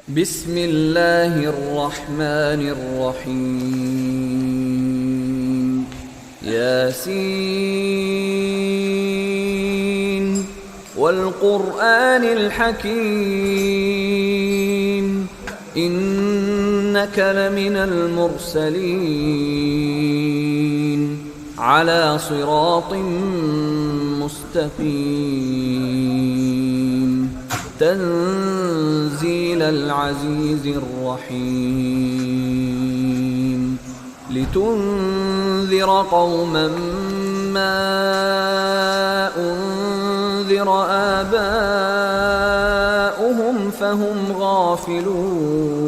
بسم الله الرحمن الرحيم ياسين والقرآن الحكيم إنك لمن المرسلين على صراط مستقيم تنزيل العزيز الرحيم لتنذر قوما ما أنذر آباؤهم فهم غافلون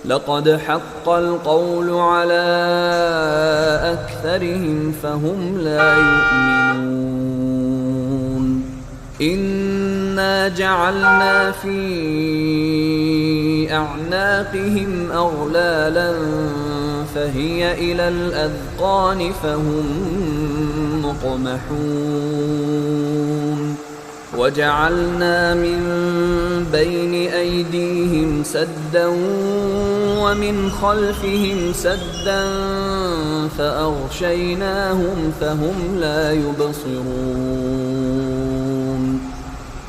لقد حق القول على أكثرهم فهم لا يؤمنون إنا جعلنا في أعناقهم أغلالا فهي إلى الأذقان فهم مقمحون وجعلنا من بين أيديهم سدا ومن خلفهم سدا فأغشيناهم فهم لا يبصرون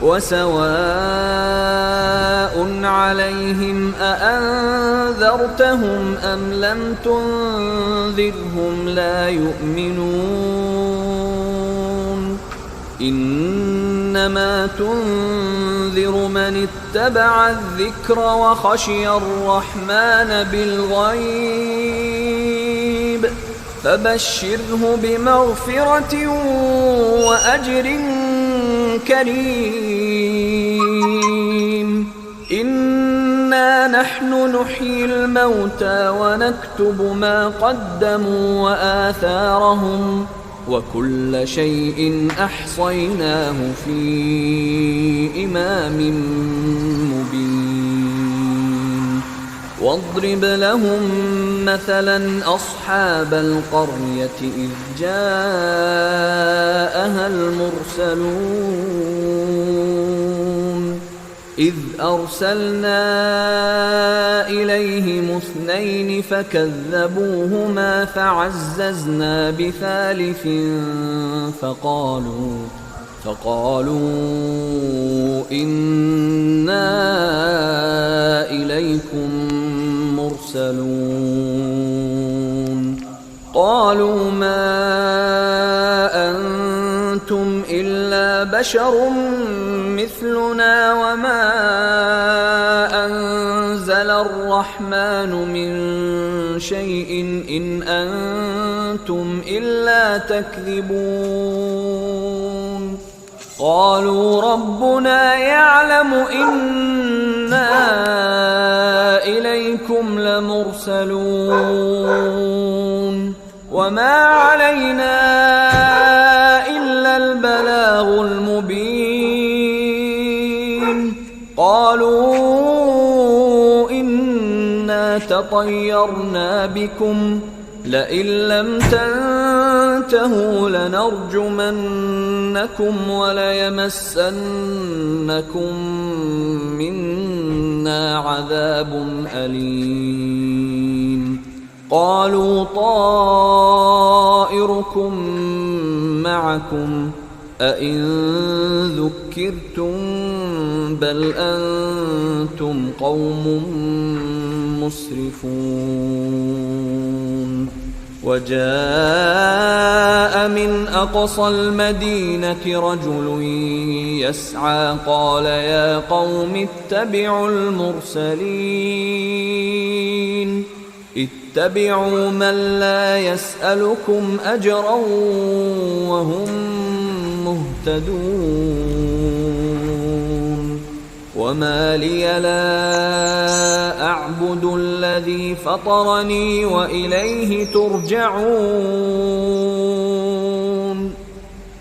وسواء عليهم أأنذرتهم أم لم تنذرهم لا يؤمنون إنما تنذر من اتبع الذكر وخشي الرحمن بالغيب فبشره بمغفرة وأجر كريم إنا نحن نحيي الموتى ونكتب ما قدموا وآثارهم وكل شيء أحصيناه في إمام مبين واضرب لهم مثلا أصحاب القرية إذ جاءها المرسلون إذ أرسلنا إليهم اثنين فكذبوهما فعززنا بثالث فقالوا إنا إليكم مرسلون قالوا ما أنتم إلا بشر مثلنا وما أنزل الرحمن من شيء إن أنتم إلا تكذبون قالوا ربنا يعلم إنا إليكم لمرسلون وما علينا إلا البلاغ المبين قالوا إنا تطيرنا بكم لئن لم تنتهوا لنرجمنكم وليمسنكم منا عذاب أليم قالوا طائركم معكم أئن ذكرتم بل أنتم قوم مسرفون وجاء من أقصى المدينة رجل يسعى قال يا قوم اتبعوا المرسلين اتبعوا من لا يسألكم أجرا وهم مهتدون وما لي لا أعبد الذي فطرني وإليه ترجعون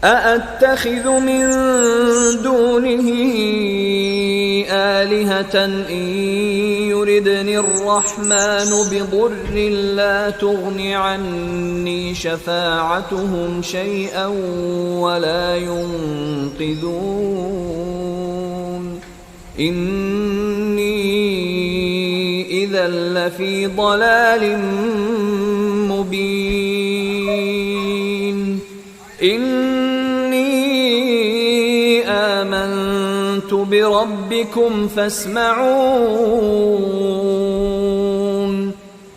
أأتخذ من دونه آلهة إن يردني الرحمن بضر لا تغن عني شفاعتهم شيئا ولا ينقذون إني إذا لفي ضلال مبين إني آمنت بربكم فاسمعون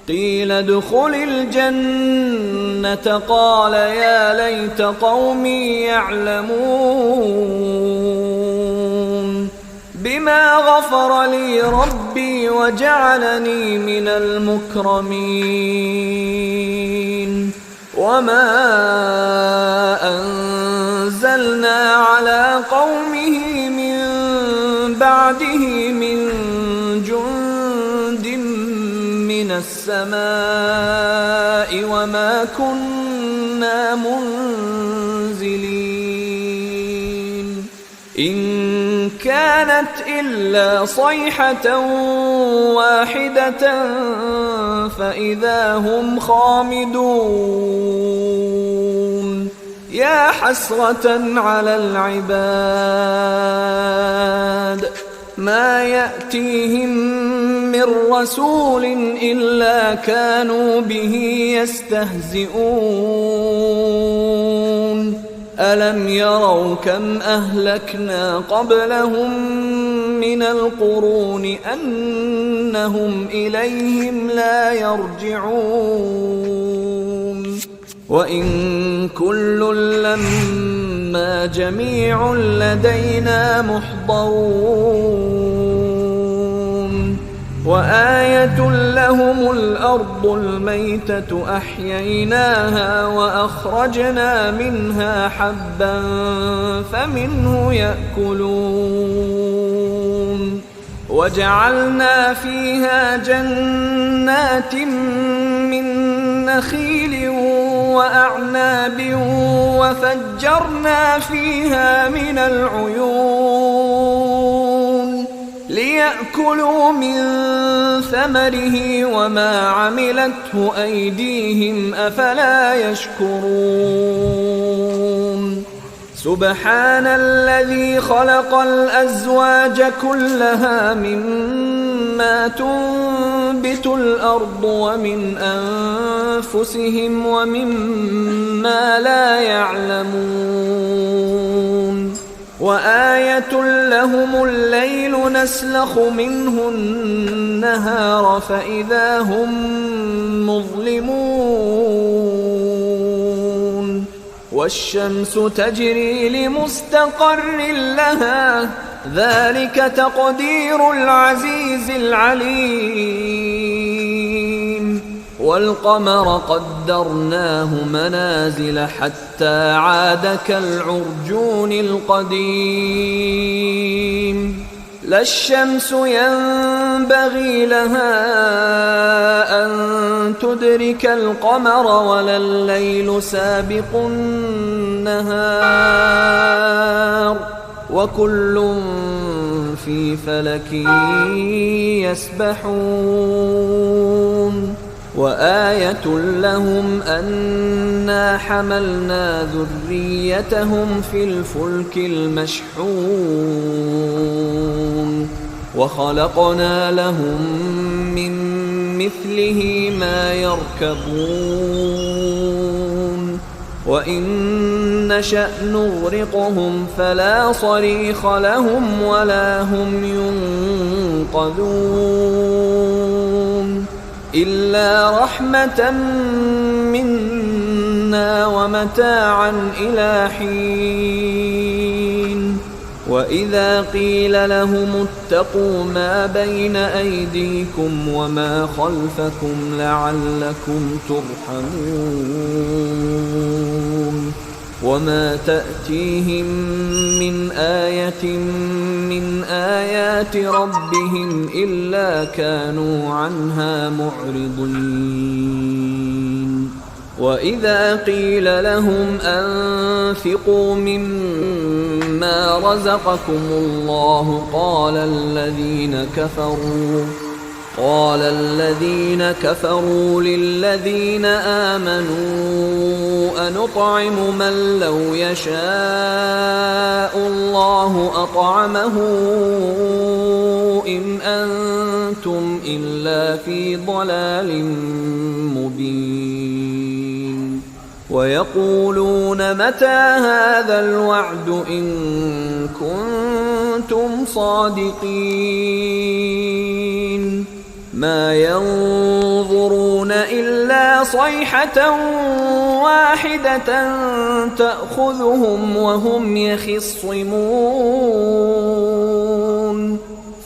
قيل ادخل الجنة قال يا ليت قومي يعلمون بما غفر لي ربي وجعلني من المكرمين وما أنزلنا على قومه من بعده من جند من السماء وما كنا منزلين إن كانت إلا صيحة واحدة فإذا هم خامدون يا حسرة على العباد ما يأتيهم من رسول إلا كانوا به يستهزئون ألم يروا كم أهلكنا قبلهم من القرون أنهم إليهم لا يرجعون وإن كل لما جميع لدينا محضرون وآية لهم الأرض الميتة أحييناها وأخرجنا منها حبا فمنه يأكلون وجعلنا فيها جنات من نخيل وأعناب وفجرنا فيها من العيون ليأكلوا من ثمره وما عملته أيديهم أفلا يشكرون سبحان الذي خلق الأزواج كلها مما تنبت الأرض ومن أنفسهم ومما لا يعلمون وآية لهم الليل نسلخ منه النهار فإذا هم مظلمون والشمس تجري لمستقر لها ذلك تقدير العزيز العليم والقمر قدرناه منازل حتى عاد كالعرجون القديم لا الشمس ينبغي لها أن تدرك القمر ولا الليل سابق النهار وكل في فلك يسبحون وآية لهم أنا حملنا ذريتهم في الفلك المشحون وخلقنا لهم من مثله ما يركبون وإن نشأ نغرقهم فلا صريخ لهم ولا هم ينقذون إلا رحمة منا ومتاعا إلى حين وإذا قيل لهم اتقوا ما بين أيديكم وما خلفكم لعلكم ترحمون وما تأتيهم من آية من آيات ربهم إلا كانوا عنها معرضين وإذا قيل لهم أنفقوا مما رزقكم الله قال الذين كفروا للذين آمنوا أنطعم من لو يشاء الله أطعمه إن أنتم إلا في ضلال مبين ويقولون متى هذا الوعد إن كنتم صادقين ما ينظرون إلا صيحة واحدة تأخذهم وهم يخصمون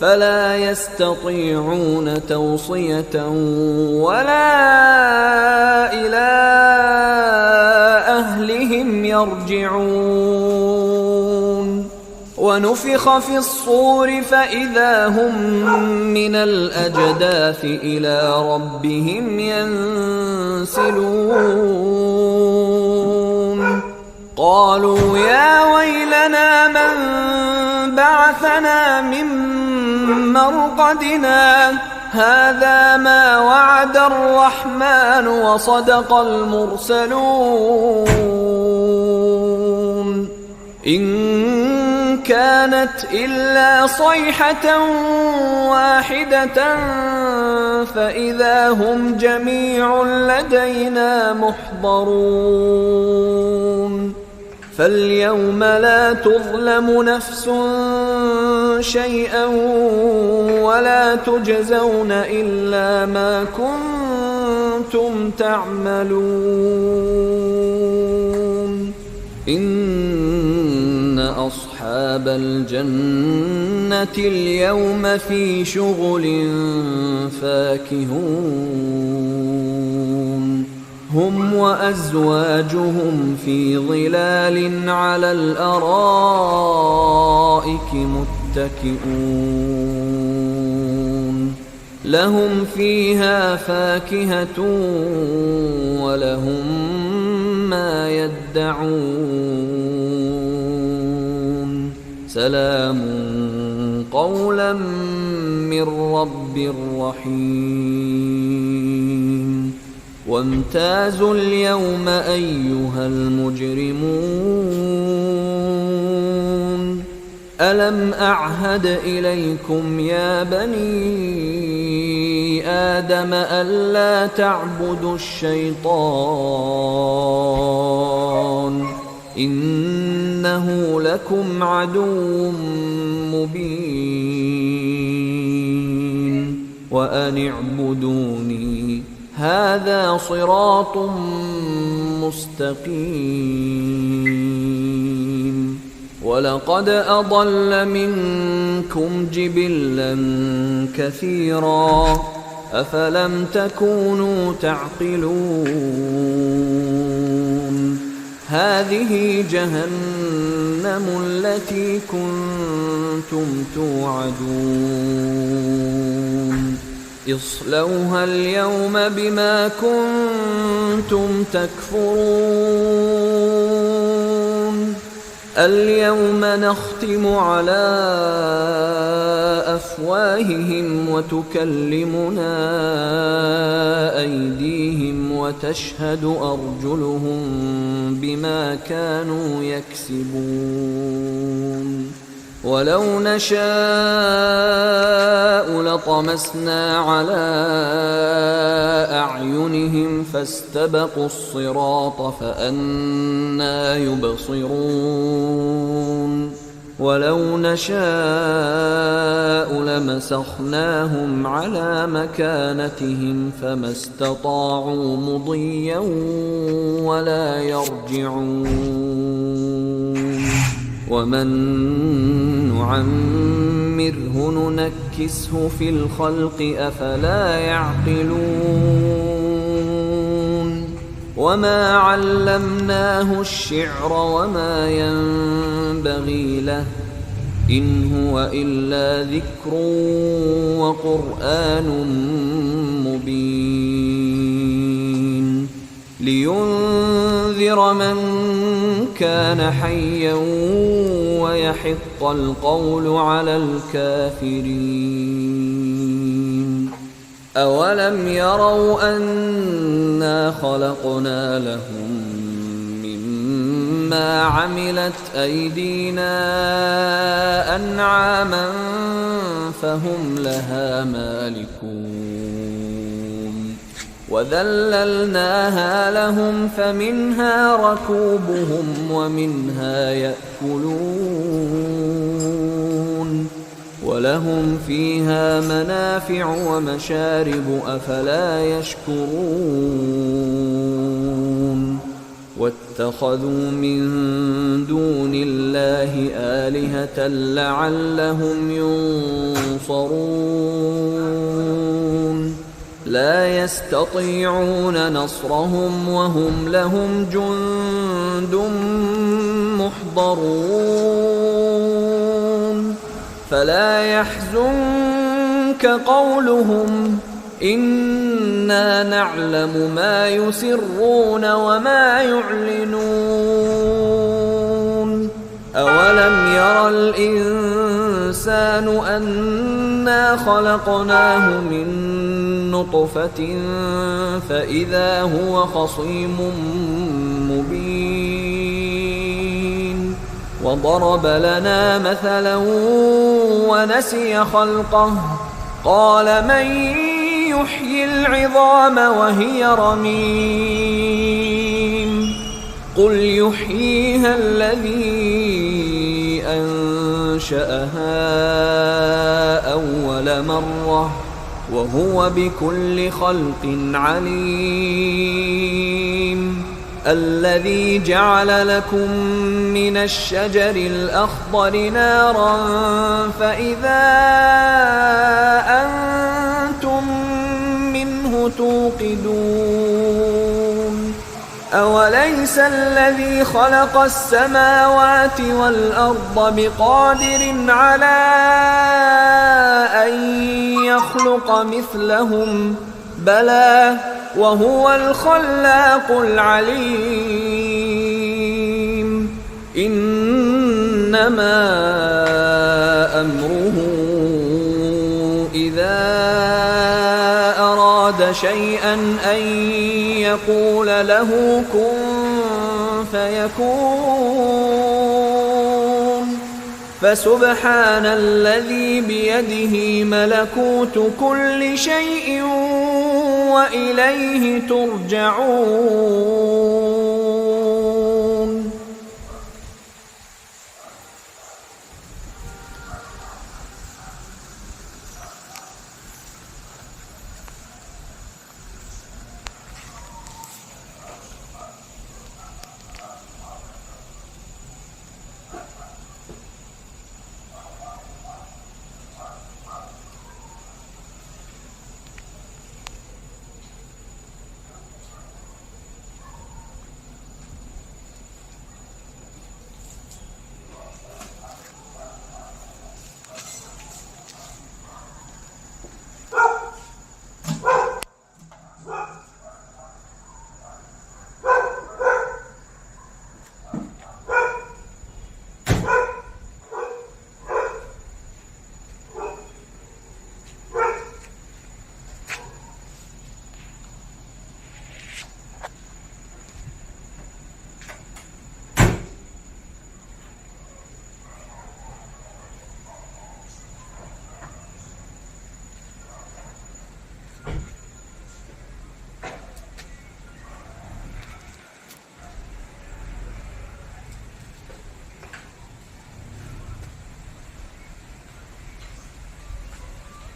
فلا يستطيعون توصية ولا إلى أهلهم يرجعون ونفخ في الصور فإذا هم من الأجداث إلى ربهم ينسلون قالوا يا ويلنا من بعثنا من مرقدنا هذا ما وعد الرحمن وصدق المرسلون إن كانت إلا صيحة واحدة فإذا هم جميع لدينا محضرون فاليوم لا تظلم نفس شيئا ولا تجزون إلا ما كنتم تعملون إن أصحاب الجنة اليوم في شغل فاكهون هم وأزواجهم في ظلال على الأرائك متكئون لهم فيها فاكهة ولهم ما يدعون سلام قولا من رب رحيم وامتازوا اليوم أيها المجرمون ألم أعهد إليكم يا بني آدم ألا تعبدوا الشيطان إنه لكم عدو مبين وأن اعبدوني هذا صراط مستقيم ولقد أضل منكم جبلا كثيرا أفلم تكونوا تعقلون هذه جهنم التي كنتم توعدون اصلوها اليوم بما كنتم تكفرون اليوم نختم على أفواههم وتكلمنا أيديهم وتشهد أرجلهم بما كانوا يكسبون ولو نشاء لطمسنا على أعينهم فاستبقوا الصراط فأنى يبصرون ولو نشاء لمسخناهم على مكانتهم فما استطاعوا مضيا ولا يرجعون ومن نعمره ننكسه في الخلق أفلا يعقلون وما علمناه الشعر وما ينبغي له إن هو إلا ذكر وقرآن مبين لينذر من كان حيا ويحق القول على الكافرين أولم يروا أنا خلقنا لهم مما عملت أيدينا أنعاما فهم لها مالكون وذللناها لهم فمنها ركوبهم ومنها يأكلون ولهم فيها منافع ومشارب أفلا يشكرون واتخذوا من دون الله آلهة لعلهم ينصرون لا يستطيعون نصرهم وهم لهم جند محضرون فلا يحزنك قولهم إنا نعلم ما يسرون وما يعلنون أولم ير الإنسان أنا خلقناه من نطفة فإذا هو خصيم مبين وضرب لنا مثلا ونسي خلقه قال من يحيي العظام وهي رميم قل يحييها الذي أنشأها أول مرة وهو بكل خلق عليم الذي جعل لكم من الشجر الأخضر نارا فإذا أنتم منه توقدون أوليس الذي خلق السماوات والأرض بقادر على أن يخلق مثلهم بلى وهو الخلاق العليم إنما أمره إذا أراد شيئا أن يقول له كن فيكون فسبحان الذي بيده ملكوت كل شيء وإليه ترجعون